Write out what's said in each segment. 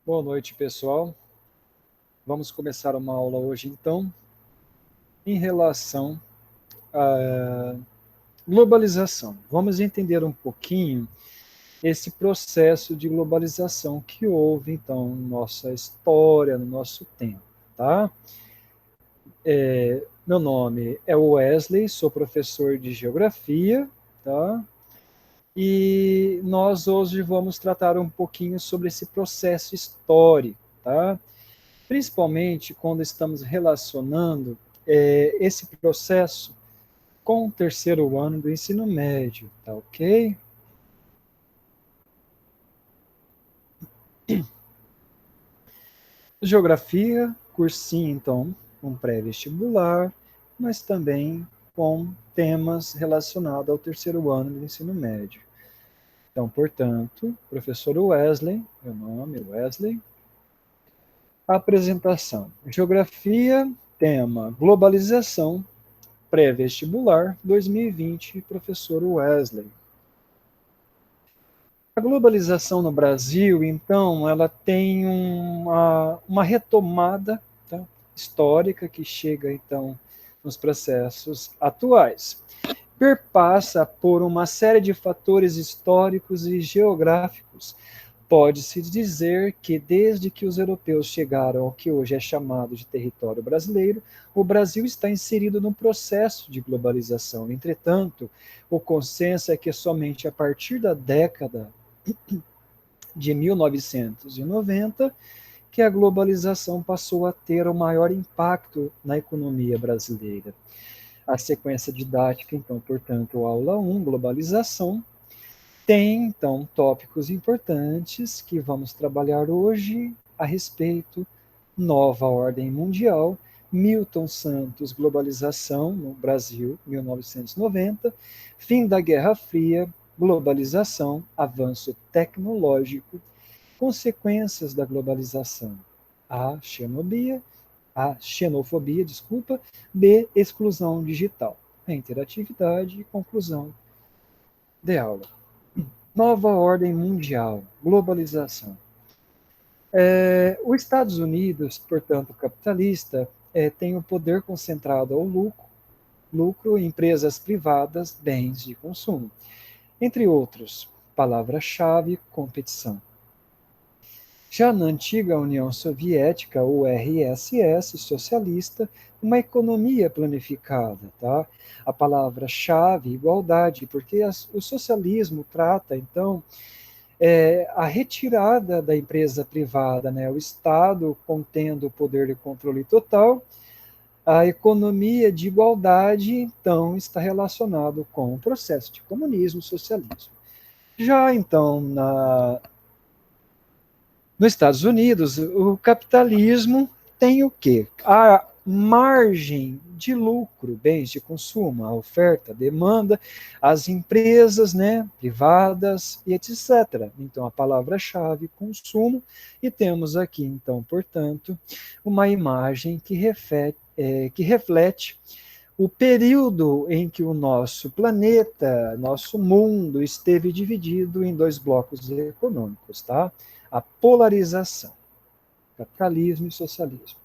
Boa noite, pessoal. Vamos começar uma aula hoje, então, em relação à globalização. Vamos entender um pouquinho esse processo de globalização que houve, então, na nossa história, no nosso tempo, tá? Meu nome é Wesley, sou professor de Geografia, tá? E nós hoje vamos tratar um pouquinho sobre esse processo histórico, tá? Principalmente quando estamos relacionando esse processo com o terceiro ano do ensino médio, tá ok? Geografia, cursinho, então, um pré-vestibular, mas também com temas relacionados ao terceiro ano do ensino médio. Então, portanto, professor Wesley, meu nome é Wesley. Apresentação. Geografia, tema globalização, pré-vestibular 2020, professor Wesley. A globalização no Brasil, então, ela tem uma retomada, tá, histórica que chega, então, nos processos atuais. Perpassa por uma série de fatores históricos e geográficos. Pode-se dizer que, desde que os europeus chegaram ao que hoje é chamado de território brasileiro, o Brasil está inserido num processo de globalização. Entretanto, o consenso é que somente a partir da década de 1990 que a globalização passou a ter o maior impacto na economia brasileira. A sequência didática, então, portanto, aula 1, globalização, tem, então, tópicos importantes que vamos trabalhar hoje a respeito. Nova Ordem Mundial, Milton Santos, Globalização no Brasil, 1990, fim da Guerra Fria, globalização, avanço tecnológico, consequências da globalização, a xenofobia, desculpa, B, exclusão digital, a interatividade e conclusão de aula. Nova ordem mundial, globalização. Os Estados Unidos, portanto, capitalista, tem o poder concentrado ao lucro, empresas privadas, bens de consumo. Entre outros, palavra-chave, competição. Já na antiga União Soviética, URSS, socialista, uma economia planificada, tá? A palavra-chave, igualdade, porque o socialismo trata, então, a retirada da empresa privada, né? O Estado contendo o poder de controle total, a economia de igualdade, então, está relacionado com o processo de comunismo, socialismo. Já, então, nos Estados Unidos, o capitalismo tem o quê? A margem de lucro, bens de consumo, a oferta, a demanda, as empresas, né, privadas e etc. Então, a palavra-chave, consumo, e temos aqui, então, portanto, uma imagem que reflete o período em que o nosso planeta, nosso mundo, esteve dividido em dois blocos econômicos, tá? A polarização, capitalismo e socialismo.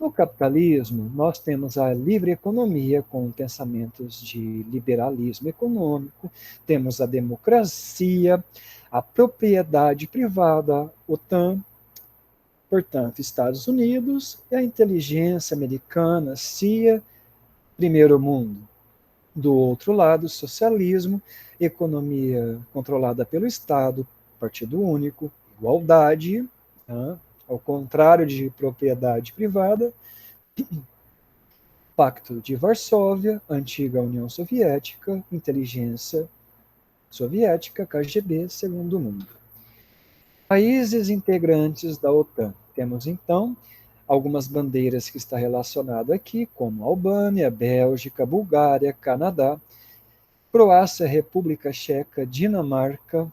No capitalismo, nós temos a livre economia com pensamentos de liberalismo econômico, temos a democracia, a propriedade privada, OTAN, portanto, Estados Unidos e a inteligência americana, CIA, primeiro mundo. Do outro lado, socialismo, economia controlada pelo Estado, partido único, igualdade, tá? Ao contrário de propriedade privada, Pacto de Varsóvia, antiga União Soviética, inteligência soviética, KGB, segundo mundo. Países integrantes da OTAN. Temos, então, algumas bandeiras que está relacionado aqui, como Albânia, Bélgica, Bulgária, Canadá, Croácia, República Tcheca, Dinamarca,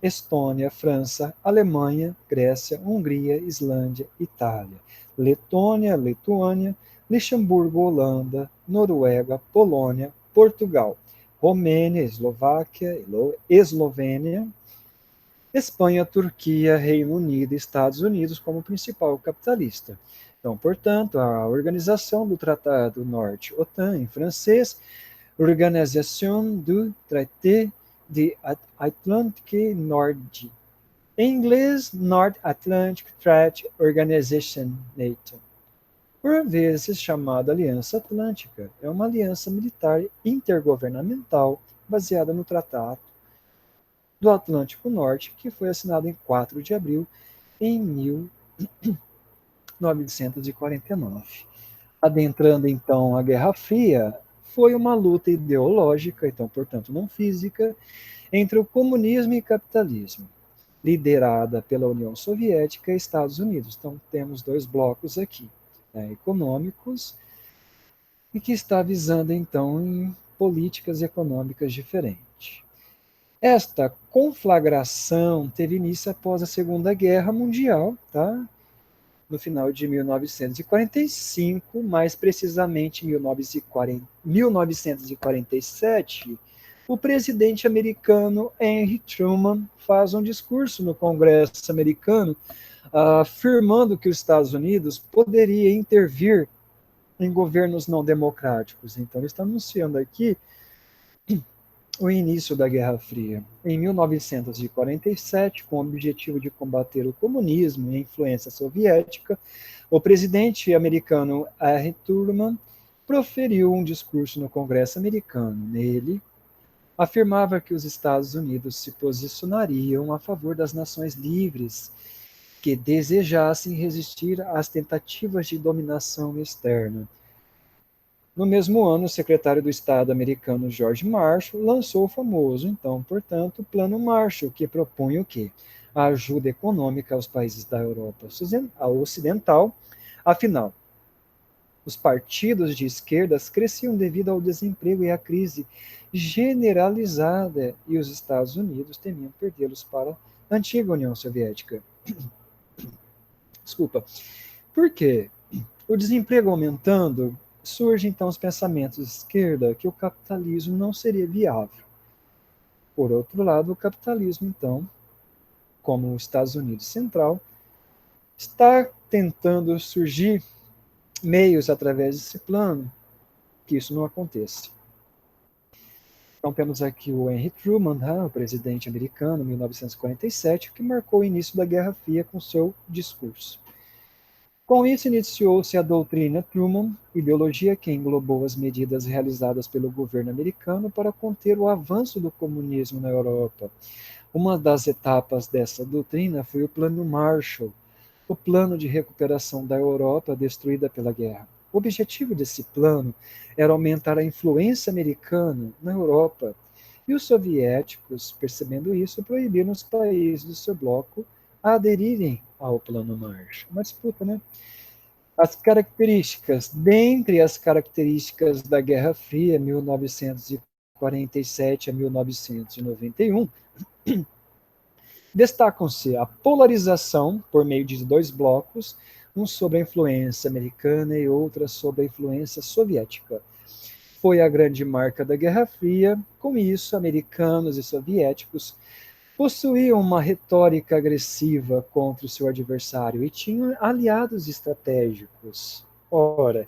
Estônia, França, Alemanha, Grécia, Hungria, Islândia, Itália, Letônia, Lituânia, Luxemburgo, Holanda, Noruega, Polônia, Portugal, Romênia, Eslováquia, Eslovênia, Espanha, Turquia, Reino Unido e Estados Unidos como principal capitalista. Então, portanto, a organização do Tratado Norte-OTAN, em francês, Organisation du Traité de Atlantique Nord, em inglês, North Atlantic Treaty Organization, NATO. Por vezes chamada Aliança Atlântica, é uma aliança militar intergovernamental baseada no Tratado do Atlântico Norte, que foi assinado em 4 de abril em 1949. Adentrando então a Guerra Fria, foi uma luta ideológica, então, portanto, não física, entre o comunismo e capitalismo, liderada pela União Soviética e Estados Unidos. Então, temos dois blocos aqui, né, econômicos, e que está visando, então, em políticas econômicas diferentes. Esta conflagração teve início após a Segunda Guerra Mundial, tá? No final de 1945, mais precisamente em 1947, o presidente americano Henry Truman faz um discurso no Congresso americano afirmando que os Estados Unidos poderia intervir em governos não democráticos. Então, ele está anunciando aqui o início da Guerra Fria. Em 1947, com o objetivo de combater o comunismo e a influência soviética, o presidente americano Harry Truman proferiu um discurso no Congresso americano. Nele, afirmava que os Estados Unidos se posicionariam a favor das nações livres que desejassem resistir às tentativas de dominação externa. No mesmo ano, o secretário do Estado americano George Marshall lançou o famoso, então, portanto, Plano Marshall, que propunha o quê? A ajuda econômica aos países da Europa Ocidental. Afinal, os partidos de esquerdas cresciam devido ao desemprego e à crise generalizada, e os Estados Unidos temiam perdê-los para a antiga União Soviética. Desculpa. Por quê? O desemprego aumentando, surgem então os pensamentos de esquerda que o capitalismo não seria viável. Por outro lado, o capitalismo, então, como os Estados Unidos Central, está tentando surgir meios através desse plano que isso não aconteça. Então temos aqui o Henry Truman, o presidente americano, em 1947, que marcou o início da Guerra Fria com seu discurso. Com isso, iniciou-se a doutrina Truman, ideologia que englobou as medidas realizadas pelo governo americano para conter o avanço do comunismo na Europa. Uma das etapas dessa doutrina foi o Plano Marshall, o plano de recuperação da Europa destruída pela guerra. O objetivo desse plano era aumentar a influência americana na Europa, e os soviéticos, percebendo isso, proibiram os países do seu bloco a aderirem ao Plano Marshall. Uma disputa, né? As características, dentre as características da Guerra Fria, 1947 a 1991, destacam-se a polarização por meio de dois blocos, um sobre a influência americana e outra sobre a influência soviética. Foi a grande marca da Guerra Fria. Com isso, americanos e soviéticos possuíam uma retórica agressiva contra o seu adversário e tinham aliados estratégicos. Ora,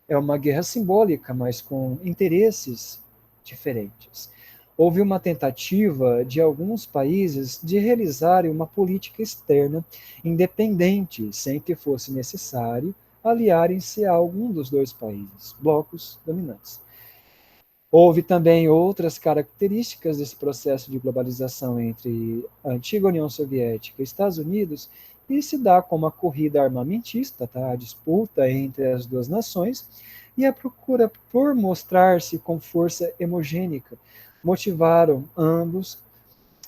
é uma guerra simbólica, mas com interesses diferentes. Houve uma tentativa de alguns países de realizarem uma política externa independente, sem que fosse necessário aliarem-se a algum dos dois países, blocos dominantes. Houve também outras características desse processo de globalização entre a antiga União Soviética e Estados Unidos, e se dá como a corrida armamentista, tá? A disputa entre as duas nações, e a procura por mostrar-se com força hemogênica. Motivaram ambos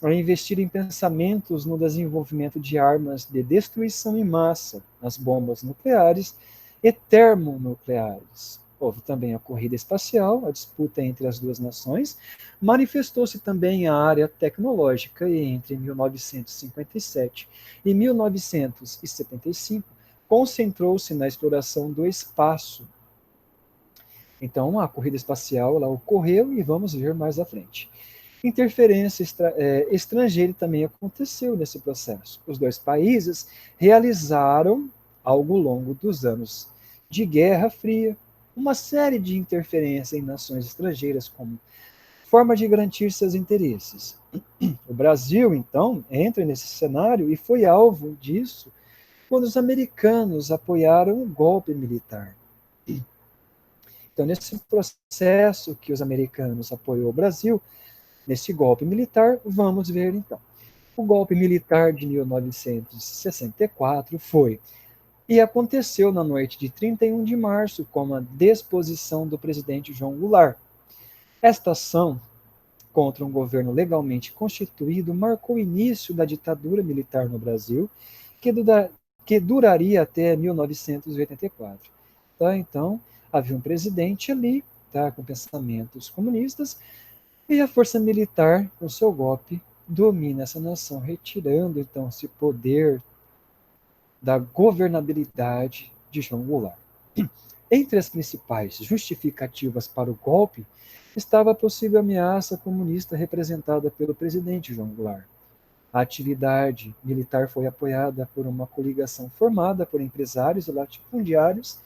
a investir em pensamentos no desenvolvimento de armas de destruição em massa, as bombas nucleares e termonucleares. Houve também a corrida espacial, a disputa entre as duas nações, manifestou-se também a área tecnológica e entre 1957 e 1975 concentrou-se na exploração do espaço. Então, a corrida espacial ela ocorreu e vamos ver mais à frente. interferência estrangeira também aconteceu nesse processo. Os dois países realizaram, ao longo dos anos de Guerra Fria, uma série de interferências em nações estrangeiras como forma de garantir seus interesses. O Brasil, então, entra nesse cenário e foi alvo disso quando os americanos apoiaram o golpe militar. Então, nesse processo que os americanos apoiou o Brasil, nesse golpe militar, vamos ver então. O golpe militar de 1964 foi e aconteceu na noite de 31 de março com a deposição do presidente João Goulart. Esta ação contra um governo legalmente constituído marcou o início da ditadura militar no Brasil, que duraria até 1984. Tá? Então, havia um presidente ali, tá, com pensamentos comunistas, e a força militar, com seu golpe, domina essa nação, retirando então esse poder da governabilidade de João Goulart. Entre as principais justificativas para o golpe estava a possível ameaça comunista representada pelo presidente João Goulart. A atividade militar foi apoiada por uma coligação formada por empresários e latifundiários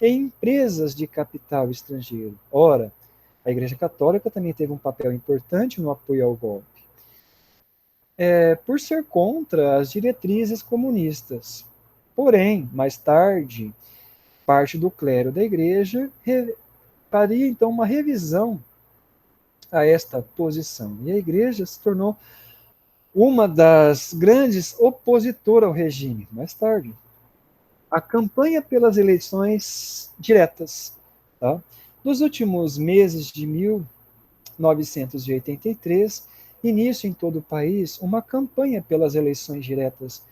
e empresas de capital estrangeiro. Ora, a Igreja Católica também teve um papel importante no apoio ao golpe, por ser contra as diretrizes comunistas. Porém, mais tarde, parte do clero da Igreja faria então uma revisão a esta posição. E a Igreja se tornou uma das grandes opositoras ao regime. Mais tarde, a campanha pelas eleições diretas. Tá? Nos últimos meses de 1983, início em todo o país uma campanha pelas eleições diretas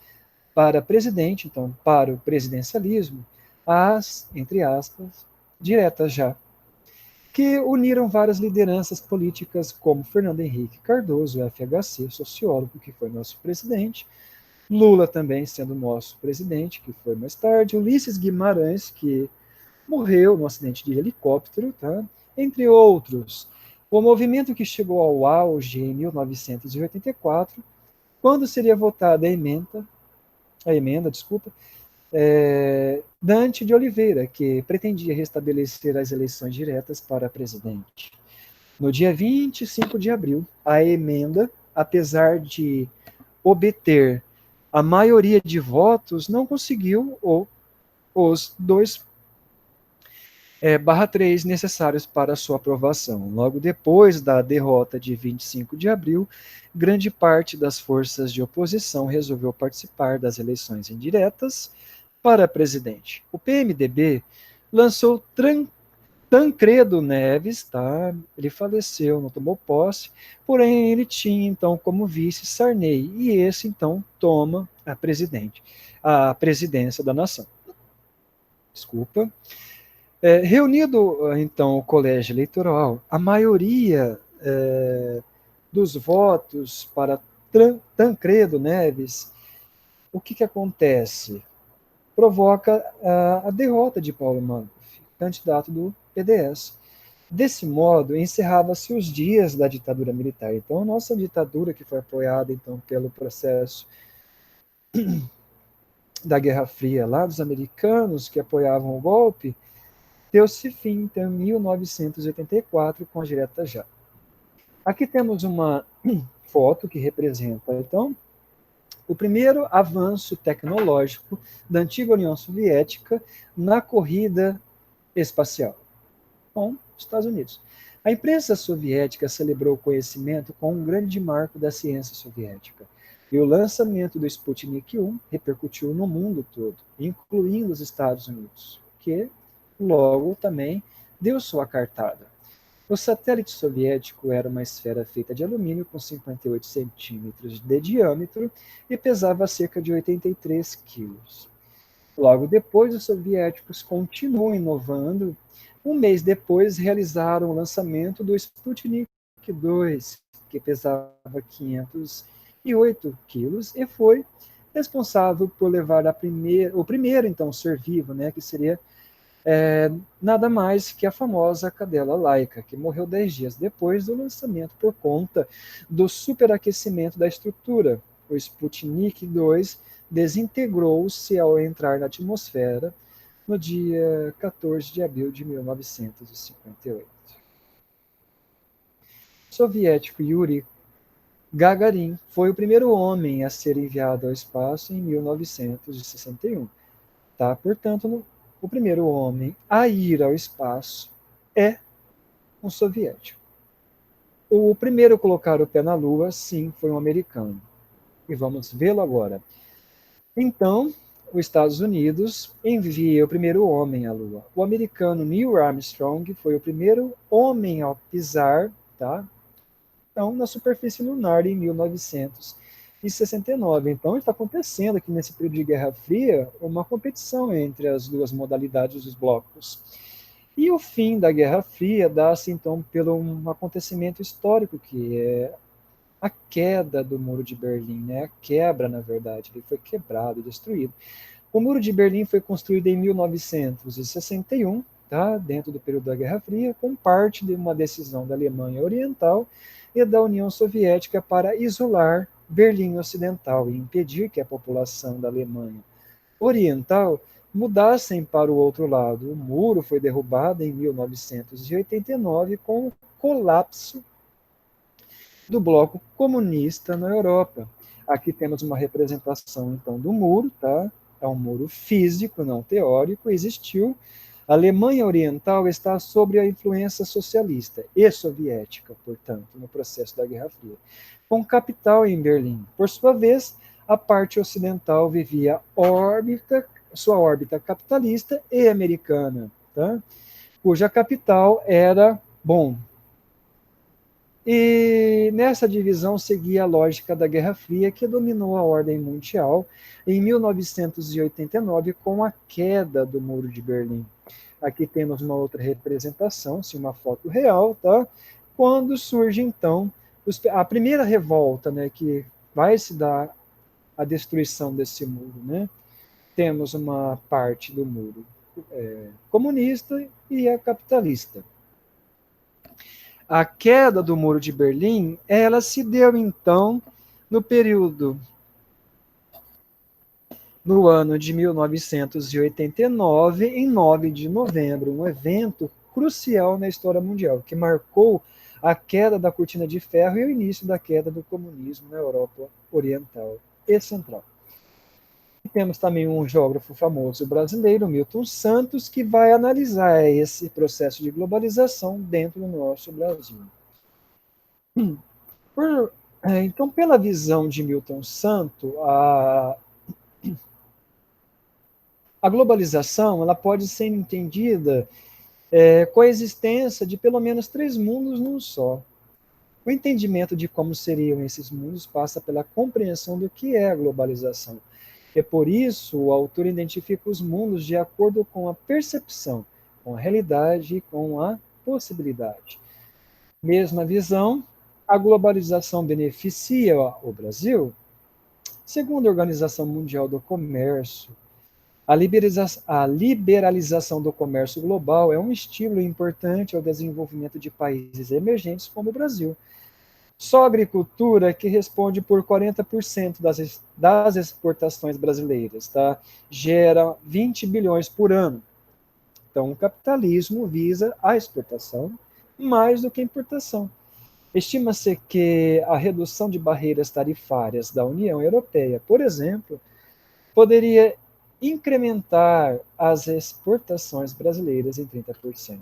para presidente, então para o presidencialismo, as, entre aspas, diretas já, que uniram várias lideranças políticas como Fernando Henrique Cardoso, FHC, sociólogo, que foi nosso presidente, Lula também sendo nosso presidente, que foi mais tarde, Ulisses Guimarães, que morreu no acidente de helicóptero, tá? Entre outros. O movimento que chegou ao auge em 1984, quando seria votada a emenda, Dante de Oliveira, que pretendia restabelecer as eleições diretas para presidente. No dia 25 de abril, a emenda, apesar de obter a maioria de votos, não conseguiu os 2/3 necessários para sua aprovação. Logo depois da derrota de 25 de abril, grande parte das forças de oposição resolveu participar das eleições indiretas para presidente. O PMDB lançou Tancredo Neves, tá? Ele faleceu, não tomou posse, porém ele tinha então como vice Sarney, e esse então toma a presidência da nação. Desculpa. Reunido então o colégio eleitoral, a maioria dos votos para Tancredo Neves, o que acontece? Provoca a derrota de Paulo Maluf, candidato do PDS. Desse modo, encerrava-se os dias da ditadura militar. Então, a nossa ditadura, que foi apoiada então pelo processo da Guerra Fria, lá dos americanos que apoiavam o golpe, deu-se fim então, em 1984 com a direta já. Aqui temos uma foto que representa então o primeiro avanço tecnológico da antiga União Soviética na corrida espacial com os Estados Unidos. A imprensa soviética celebrou o conhecimento como um grande marco da ciência soviética, e o lançamento do Sputnik 1 repercutiu no mundo todo, incluindo os Estados Unidos, que logo também deu sua cartada. O satélite soviético era uma esfera feita de alumínio com 58 centímetros de diâmetro e pesava cerca de 83 quilos. Logo depois, os soviéticos continuam inovando. Um mês depois, realizaram o lançamento do Sputnik 2, que pesava 508 quilos e foi responsável por levar o primeiro então, ser vivo, né, que seria Nada mais que a famosa cadela Laika, que morreu 10 dias depois do lançamento por conta do superaquecimento da estrutura. O Sputnik 2 desintegrou-se ao entrar na atmosfera no dia 14 de abril de 1958. O soviético Yuri Gagarin foi o primeiro homem a ser enviado ao espaço em 1961. Tá? Portanto, o primeiro homem a ir ao espaço é um soviético. O primeiro a colocar o pé na Lua, sim, foi um americano. E vamos vê-lo agora. Então, os Estados Unidos envia o primeiro homem à Lua. O americano Neil Armstrong foi o primeiro homem a pisar, tá? Então, na superfície lunar em 1969. Então, está acontecendo aqui nesse período de Guerra Fria uma competição entre as duas modalidades dos blocos. E o fim da Guerra Fria dá-se, então, pelo um acontecimento histórico, que é a queda do Muro de Berlim, né? A quebra, na verdade, ele foi quebrado, destruído. O Muro de Berlim foi construído em 1961, tá? Dentro do período da Guerra Fria, com parte de uma decisão da Alemanha Oriental e da União Soviética para isolar Berlim Ocidental e impedir que a população da Alemanha Oriental mudassem para o outro lado. O muro foi derrubado em 1989 com o colapso do bloco comunista na Europa. Aqui temos uma representação, então, do muro, tá? É um muro físico, não teórico, existiu. A Alemanha Oriental está sob a influência socialista e soviética, portanto, no processo da Guerra Fria, com capital em Berlim. Por sua vez, a parte ocidental vivia sua órbita capitalista e americana, tá? Cuja capital era Bonn. E nessa divisão seguia a lógica da Guerra Fria, que dominou a ordem mundial em 1989 com a queda do Muro de Berlim. Aqui temos uma outra representação, uma foto real, tá? Quando surge, então, a primeira revolta, né, que vai se dar a destruição desse muro, né? Temos uma parte do muro comunista e a capitalista. A queda do Muro de Berlim, ela se deu então no período no ano de 1989, em 9 de novembro, um evento crucial na história mundial, que marcou a queda da cortina de ferro e o início da queda do comunismo na Europa Oriental e Central. E temos também um geógrafo famoso brasileiro, Milton Santos, que vai analisar esse processo de globalização dentro do nosso Brasil. Então, pela visão de Milton Santos, a globalização ela pode ser entendida com a existência de pelo menos 3 mundos num só. O entendimento de como seriam esses mundos passa pela compreensão do que é a globalização. É por isso o autor identifica os mundos de acordo com a percepção, com a realidade e com a possibilidade. Mesma visão, a globalização beneficia o Brasil? Segundo a Organização Mundial do Comércio, a liberalização do comércio global é um estímulo importante ao desenvolvimento de países emergentes como o Brasil. Só a agricultura que responde por 40% das exportações brasileiras, tá? Gera 20 bilhões por ano. Então, o capitalismo visa a exportação mais do que a importação. Estima-se que a redução de barreiras tarifárias da União Europeia, por exemplo, poderia incrementar as exportações brasileiras em 30%.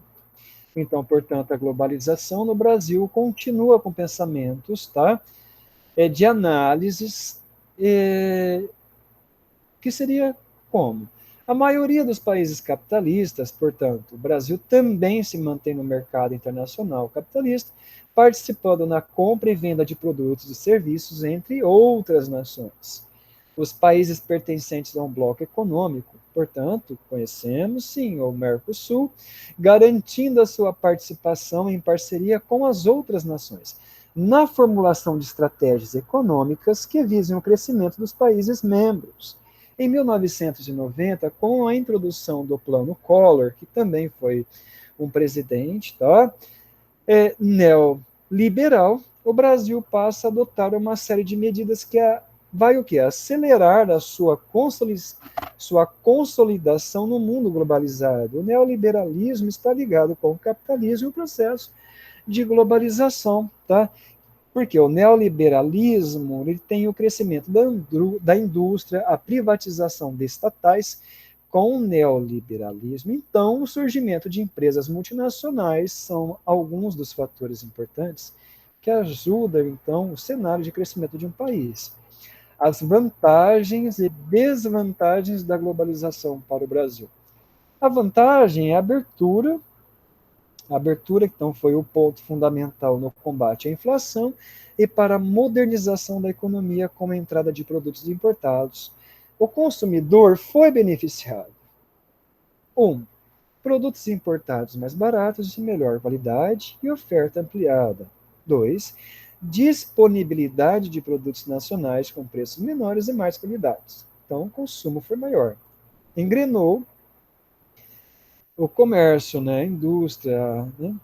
Então, portanto, a globalização no Brasil continua com pensamentos, tá? De análises, que seria como? A maioria dos países capitalistas, portanto, o Brasil também se mantém no mercado internacional capitalista, participando na compra e venda de produtos e serviços, entre outras nações. Os países pertencentes a um bloco econômico, portanto, conhecemos sim o Mercosul, garantindo a sua participação em parceria com as outras nações, na formulação de estratégias econômicas que visem o crescimento dos países membros. Em 1990, com a introdução do Plano Collor, que também foi um presidente, tá? Neoliberal, o Brasil passa a adotar uma série de medidas que vai o quê? Acelerar a sua consolidação no mundo globalizado. O neoliberalismo está ligado com o capitalismo e o processo de globalização, tá? Porque o neoliberalismo ele tem o crescimento da indústria, a privatização de estatais. Com o neoliberalismo, então, o surgimento de empresas multinacionais são alguns dos fatores importantes que ajudam, então, o cenário de crescimento de um país. As vantagens e desvantagens da globalização para o Brasil. A vantagem é a abertura, então, foi o ponto fundamental no combate à inflação e para a modernização da economia com a entrada de produtos importados. O consumidor foi beneficiado. 1. Produtos importados mais baratos, de melhor qualidade e oferta ampliada. 2. Disponibilidade de produtos nacionais com preços menores e mais qualidades. Então, o consumo foi maior. Engrenou o comércio, né, a indústria, né,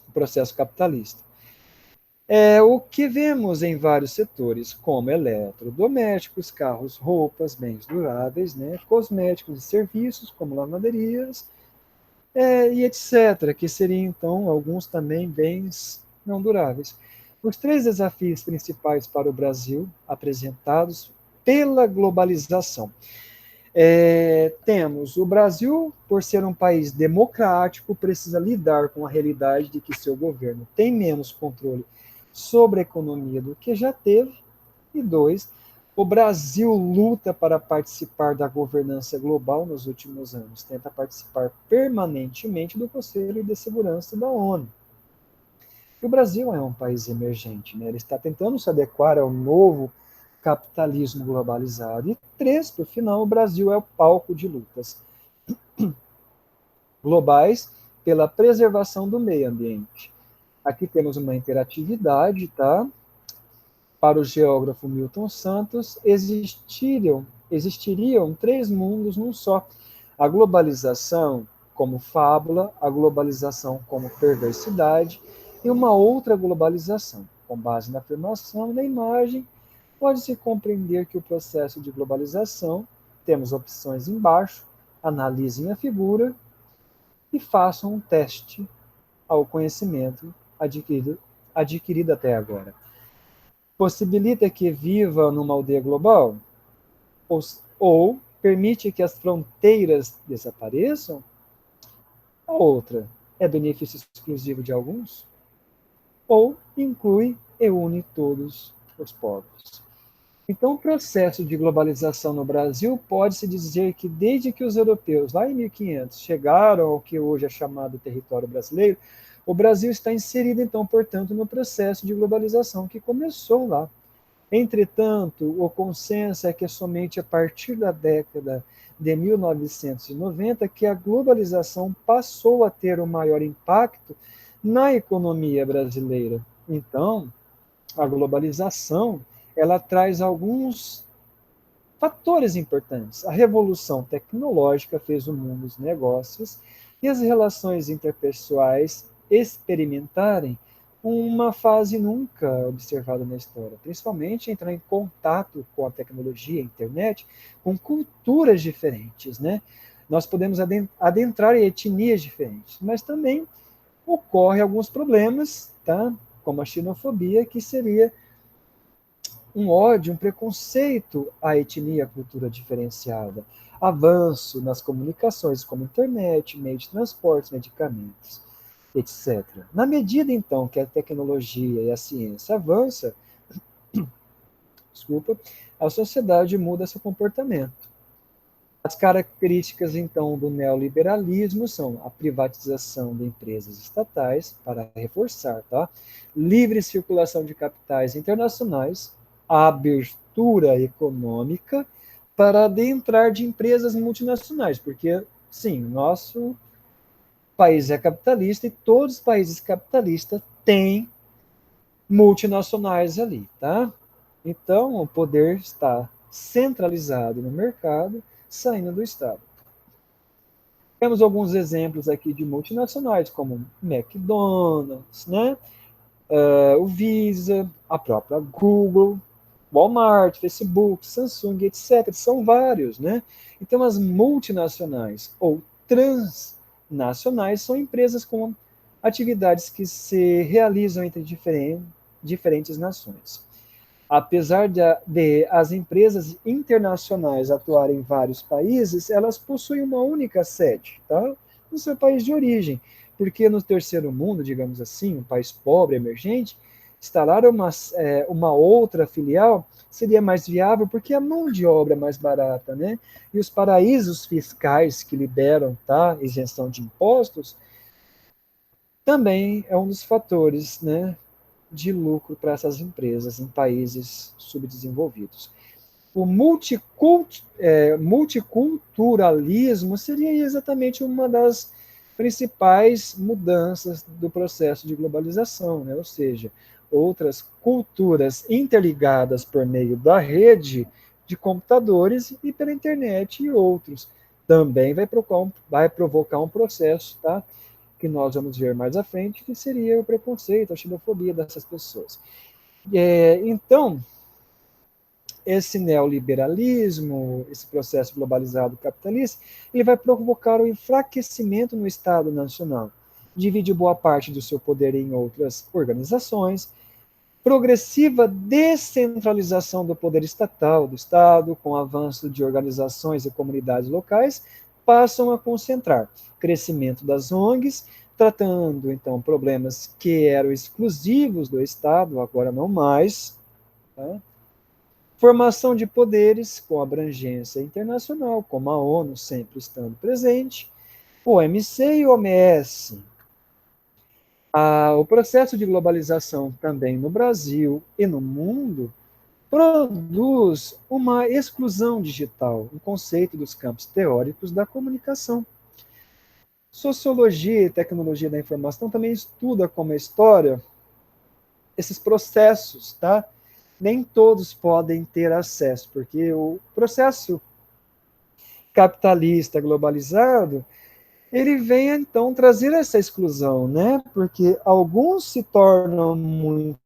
o processo capitalista. É o que vemos em vários setores, como eletrodomésticos, carros, roupas, bens duráveis, né, cosméticos e serviços, como lavanderias, e etc., que seriam, então, alguns também bens não duráveis. Os três desafios principais para o Brasil, apresentados pela globalização. Temos o Brasil, por ser um país democrático, precisa lidar com a realidade de que seu governo tem menos controle sobre a economia do que já teve. E 2, o Brasil luta para participar da governança global nos últimos anos, tenta participar permanentemente do Conselho de Segurança da ONU. E o Brasil é um país emergente, né? Ele está tentando se adequar ao novo capitalismo globalizado. E 3, por final, o Brasil é o palco de lutas globais pela preservação do meio ambiente. Aqui temos uma interatividade, tá? Para o geógrafo Milton Santos, existiriam três mundos num só: a globalização como fábula, a globalização como perversidade e uma outra globalização. Com base na afirmação e na imagem, pode-se compreender que o processo de globalização, temos opções embaixo, analisem a figura e façam um teste ao conhecimento adquirido até agora. Possibilita que viva numa aldeia global? Ou permite que as fronteiras desapareçam? A outra é benefício exclusivo de alguns? Ou inclui e une todos os povos? Então, o processo de globalização no Brasil pode-se dizer que desde que os europeus, lá em 1500, chegaram ao que hoje é chamado território brasileiro, o Brasil está inserido, então, portanto, no processo de globalização que começou lá. Entretanto, o consenso é que é somente a partir da década de 1990 que a globalização passou a ter um maior impacto na economia brasileira. Então, a globalização, ela traz alguns fatores importantes. A revolução tecnológica fez o mundo dos negócios e as relações interpessoais experimentarem uma fase nunca observada na história, principalmente entrar em contato com a tecnologia, a internet, com culturas diferentes, né? Nós podemos adentrar em etnias diferentes, mas também ocorrem alguns problemas, tá? Como a xenofobia, que seria um ódio, um preconceito à etnia, à cultura diferenciada, avanço nas comunicações como internet, meio de transportes, medicamentos, etc. Na medida, então, que a tecnologia e a ciência avançam, desculpa, a sociedade muda seu comportamento. As características, então, do neoliberalismo são a privatização de empresas estatais, para reforçar, tá? Livre circulação de capitais internacionais, a abertura econômica para adentrar de empresas multinacionais, porque, sim, nosso país é capitalista e todos os países capitalistas têm multinacionais ali, tá? Então, o poder está centralizado no mercado, saindo do Estado. Temos alguns exemplos aqui de multinacionais, como McDonald's, né? O Visa, a própria Google, Walmart, Facebook, Samsung, etc. São vários, né? Então, as multinacionais ou transnacionais são empresas com atividades que se realizam entre diferentes nações. Apesar de as empresas internacionais atuarem em vários países, elas possuem uma única sede, tá? No seu país de origem. Porque no terceiro mundo, digamos assim, um país pobre, emergente, instalar uma outra filial seria mais viável porque a mão de obra é mais barata, né? E os paraísos fiscais que liberam, tá? Isenção de impostos, também é um dos fatores, né? De lucro para essas empresas em países subdesenvolvidos. O multiculturalismo seria exatamente uma das principais mudanças do processo de globalização, né? Ou seja, outras culturas interligadas por meio da rede de computadores e pela internet e outros. Também vai provocar um processo, tá? Que nós vamos ver mais à frente, que seria o preconceito, a xenofobia dessas pessoas. Então, esse neoliberalismo, esse processo globalizado capitalista, ele vai provocar o enfraquecimento no Estado Nacional, divide boa parte do seu poder em outras organizações, progressiva descentralização do poder estatal do Estado, com o avanço de organizações e comunidades locais, passam a concentrar crescimento das ONGs, tratando então problemas que eram exclusivos do Estado, agora não mais, tá? Formação de poderes com abrangência internacional, como a ONU sempre estando presente, o OMC e o OMS. O processo de globalização também no Brasil e no mundo produz uma exclusão digital, um conceito dos campos teóricos da comunicação. Sociologia e tecnologia da informação também estuda como história esses processos, tá? Nem todos podem ter acesso, porque o processo capitalista globalizado, ele vem então trazer essa exclusão, né? Porque alguns se tornam muito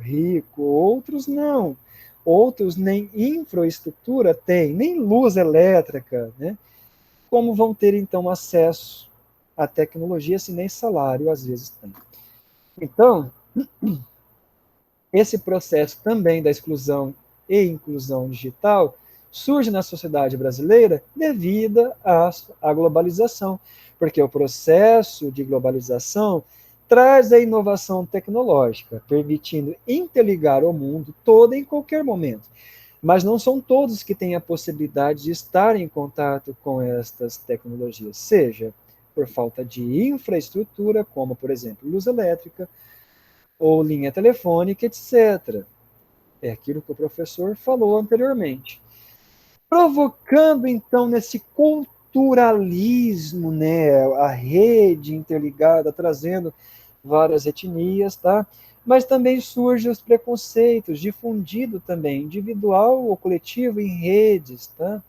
ricos, outros não. Outros nem infraestrutura têm, nem luz elétrica, né? Como vão ter então acesso à tecnologia se nem salário às vezes tem? Então, esse processo também da exclusão e inclusão digital surge na sociedade brasileira devido à globalização, porque o processo de globalização traz a inovação tecnológica, permitindo interligar o mundo todo em qualquer momento. Mas não são todos que têm a possibilidade de estar em contato com estas tecnologias, seja por falta de infraestrutura, como, por exemplo, luz elétrica, ou linha telefônica, etc. É aquilo que o professor falou anteriormente. Provocando, então, nesse culturalismo, né, a rede interligada, trazendo várias etnias, tá? Mas também surgem os preconceitos, difundido também, individual ou coletivo em redes, tá?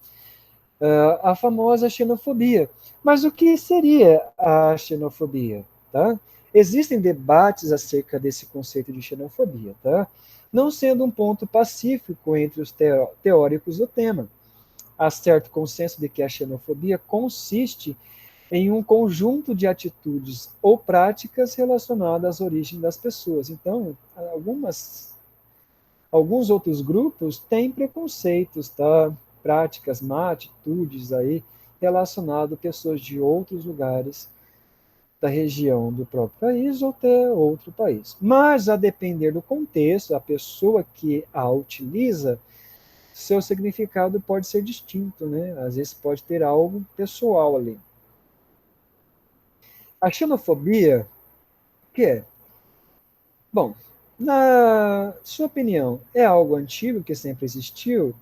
A famosa xenofobia. Mas o que seria a xenofobia? Tá? Existem debates acerca desse conceito de xenofobia, tá? Não sendo um ponto pacífico entre os teóricos do tema. Há certo consenso de que a xenofobia consiste em um conjunto de atitudes ou práticas relacionadas às origens das pessoas. Então, alguns outros grupos têm preconceitos, tá? Práticas, atitudes aí relacionado a pessoas de outros lugares da região do próprio país ou até outro país. Mas, a depender do contexto, a pessoa que a utiliza, seu significado pode ser distinto, né? Às vezes pode ter algo pessoal ali. A xenofobia, o que é? Bom, na sua opinião, é algo antigo que sempre existiu?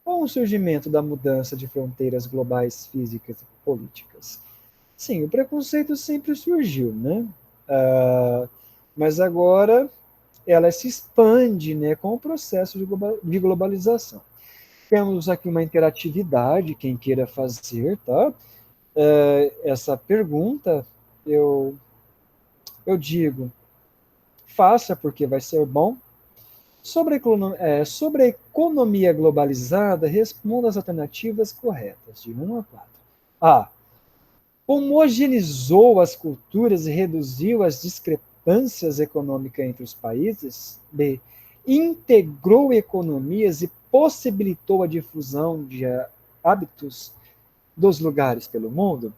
Com o surgimento da mudança de fronteiras globais físicas e políticas? Sim, o preconceito sempre surgiu, né? Ah, mas agora ela se expande, né, com o processo de globalização. Temos aqui uma interatividade, quem queira fazer, tá? Essa pergunta, eu digo, faça porque vai ser bom. Sobre a economia globalizada, responda as alternativas corretas, de 1 a 4. A. Homogeneizou as culturas e reduziu as discrepâncias econômicas entre os países. B. Integrou economias e possibilitou a difusão de hábitos dos lugares pelo mundo.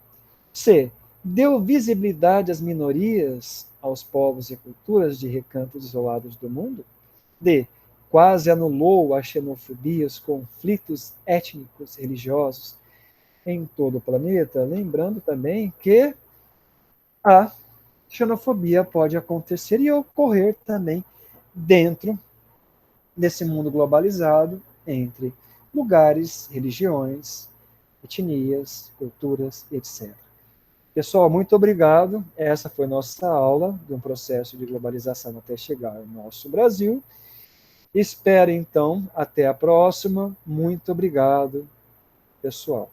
C. Deu visibilidade às minorias, aos povos e culturas de recantos isolados do mundo. D. Quase anulou a xenofobia, os conflitos étnicos e religiosos em todo o planeta. Lembrando também que a xenofobia pode acontecer e ocorrer também dentro desse mundo globalizado, entre lugares, religiões, etnias, culturas, etc. Pessoal, muito obrigado. Essa foi nossa aula de um processo de globalização até chegar ao nosso Brasil. Espero, então, até a próxima. Muito obrigado, pessoal.